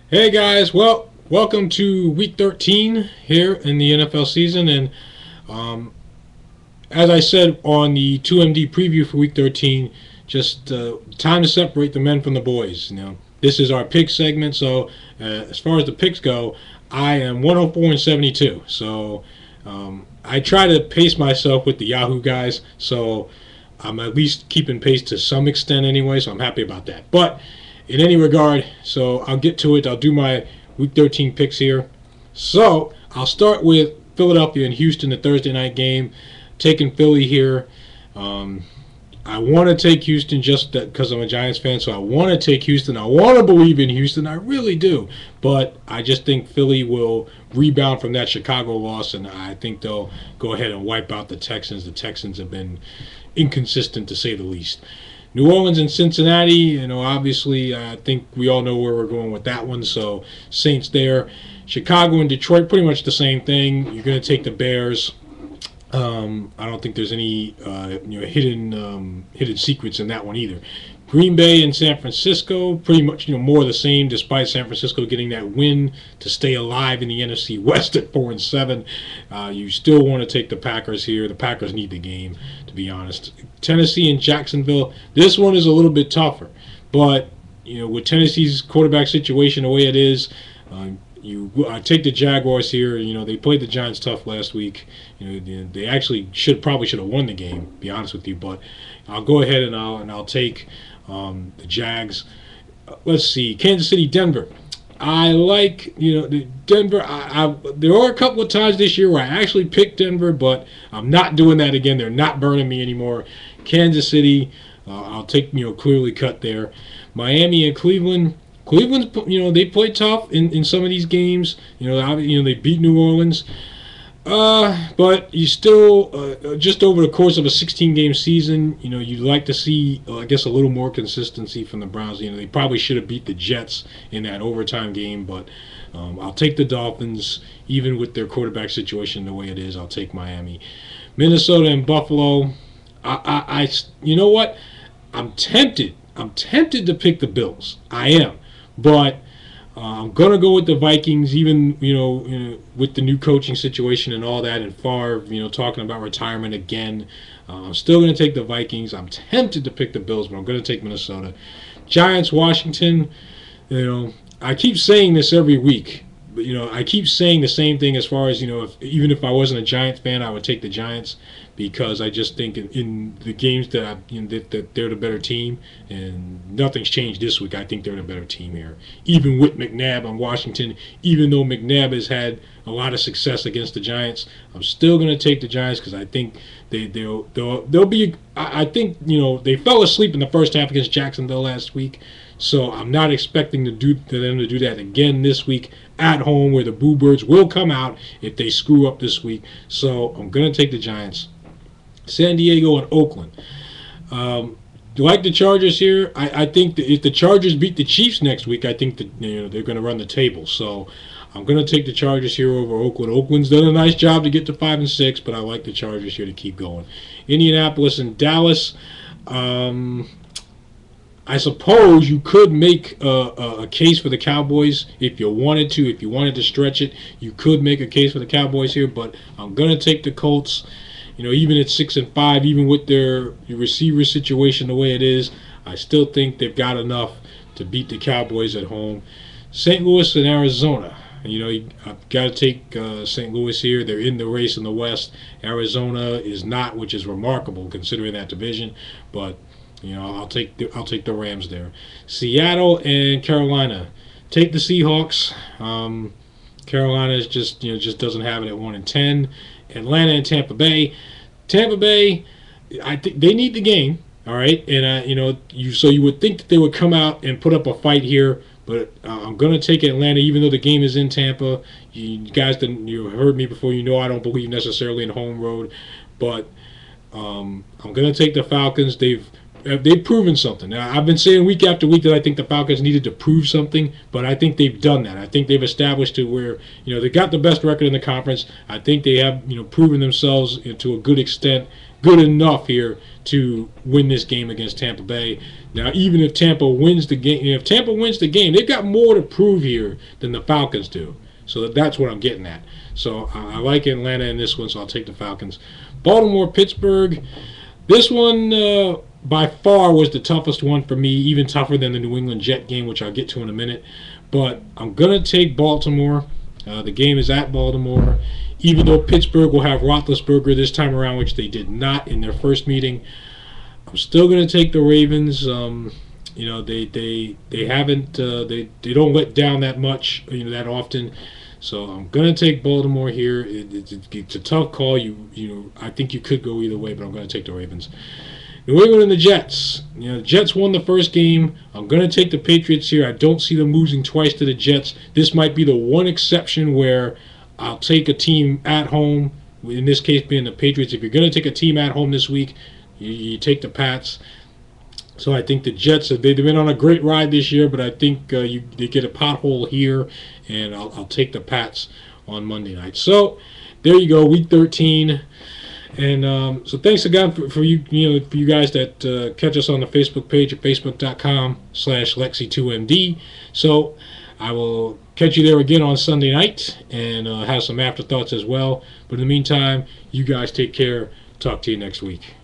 Hey guys, well, welcome to week 13 here in the NFL season. And um, as I said on the 2MD preview for week 13, just time to separate the men from the boys. This is our pick segment. So, as far as the picks go, I am 104 and 72. So, I try to pace myself with the Yahoo guys. So, I'm at least keeping pace to some extent anyway. So, I'm happy about that. But in any regard, so I'll get to it. I'll do my Week 13 picks here. So I'll start with Philadelphia and Houston, the Thursday night game. Taking Philly here. I want to take Houston just because I'm a Giants fan, so I want to take Houston. I want to believe in Houston. I really do. But I just think Philly will rebound from that Chicago loss, and I think they'll go ahead and wipe out the Texans. The Texans have been inconsistent, to say the least. New Orleans and Cincinnati, obviously, I think we all know where we're going with that one. So, Saints there. Chicago and Detroit, pretty much the same thing. You're going to take the Bears. I don't think there's any hidden secrets in that one either. Green Bay and San Francisco, pretty much more of the same, despite San Francisco getting that win to stay alive in the NFC West at 4-7. You still want to take the Packers here. The Packers need the game, to be honest. Tennessee and Jacksonville, this one is a little bit tougher, but with Tennessee's quarterback situation the way it is, you take the Jaguars here. They played the Giants tough last week. They actually probably should have won the game, to be honest with you. But I'll go ahead and I'll take the Jags. Let's see, Kansas City, Denver. I like Denver. There are a couple of times this year where I actually picked Denver, but I'm not doing that again. They're not burning me anymore. Kansas City, I'll take clearly cut there. Miami and Cleveland. Cleveland, they play tough in some of these games. They beat New Orleans. But you still, just over the course of a 16-game season, you'd like to see, I guess, a little more consistency from the Browns. They probably should have beat the Jets in that overtime game, but I'll take the Dolphins, even with their quarterback situation the way it is. I'll take Miami. Minnesota and Buffalo. You know what? I'm tempted. I'm tempted to pick the Bills. I am. But I'm going to go with the Vikings, even, with the new coaching situation and all that, and Favre, talking about retirement again. I'm still going to take the Vikings. I'm tempted to pick the Bills, but I'm going to take Minnesota. Giants, Washington, I keep saying this every week. But, I keep saying the same thing as far as, even if I wasn't a Giants fan, I would take the Giants, because I just think in the games that they're the better team, and nothing's changed this week. I think they're the better team here. Even with McNabb on Washington, even though McNabb has had a lot of success against the Giants, I'm still going to take the Giants, because I think they'll be. I think they fell asleep in the first half against Jacksonville last week, so I'm not expecting them to do that again this week at home, where the Boo Birds will come out if they screw up this week. So I'm going to take the Giants. San Diego and Oakland. Do you like the Chargers here? I think that if the Chargers beat the Chiefs next week, I think that they're going to run the table. So I'm going to take the Chargers here over Oakland. Oakland's done a nice job to get to 5-6, but I like the Chargers here to keep going. Indianapolis and Dallas. I suppose you could make a case for the Cowboys if you wanted to. If you wanted to stretch it, you could make a case for the Cowboys here. But I'm going to take the Colts. Even at 6-5, even with their receiver situation the way it is, I still think they've got enough to beat the Cowboys at home. St. Louis and Arizona. I've got to take St. Louis here. They're in the race in the West. Arizona is not, which is remarkable considering that division. But I'll take the Rams there. Seattle and Carolina. Take the Seahawks. Carolina is just doesn't have it at 1-10. Atlanta and Tampa Bay. Tampa Bay, I think they need the game. All right, and you would think that they would come out and put up a fight here, but I'm going to take Atlanta, even though the game is in Tampa. You guys you heard me before. I don't believe necessarily in home road, but I'm going to take the Falcons. They've proven something. Now, I've been saying week after week that I think the Falcons needed to prove something, but I think they've done that. I think they've established to where they got the best record in the conference. I think they have proven themselves to a good extent good enough here to win this game against Tampa Bay. Now, even if Tampa wins the game, they've got more to prove here than the Falcons do. So that's what I'm getting at. So I like Atlanta in this one, so I'll take the Falcons. Baltimore, Pittsburgh. This one by far was the toughest one for me, even tougher than the New England Jet game, which I'll get to in a minute. But I'm going to take Baltimore. The game is at Baltimore. Even though Pittsburgh will have Roethlisberger this time around, which they did not in their first meeting, I'm still going to take the Ravens. They haven't they don't let down that much, that often. So I'm going to take Baltimore here. It's a tough call. I think you could go either way, but I'm going to take the Ravens. New England and the Jets. The Jets won the first game. I'm going to take the Patriots here. I don't see them losing twice to the Jets. This might be the one exception where I'll take a team at home, in this case being the Patriots. If you're going to take a team at home this week, you take the Pats. So I think the Jets, they've been on a great ride this year, but I think they get a pothole here, and I'll take the Pats on Monday night. So there you go, Week 13. And so thanks again for you guys that catch us on the Facebook page at facebook.com/Lexy2MD. So I will catch you there again on Sunday night and have some afterthoughts as well. But in the meantime, you guys take care. Talk to you next week.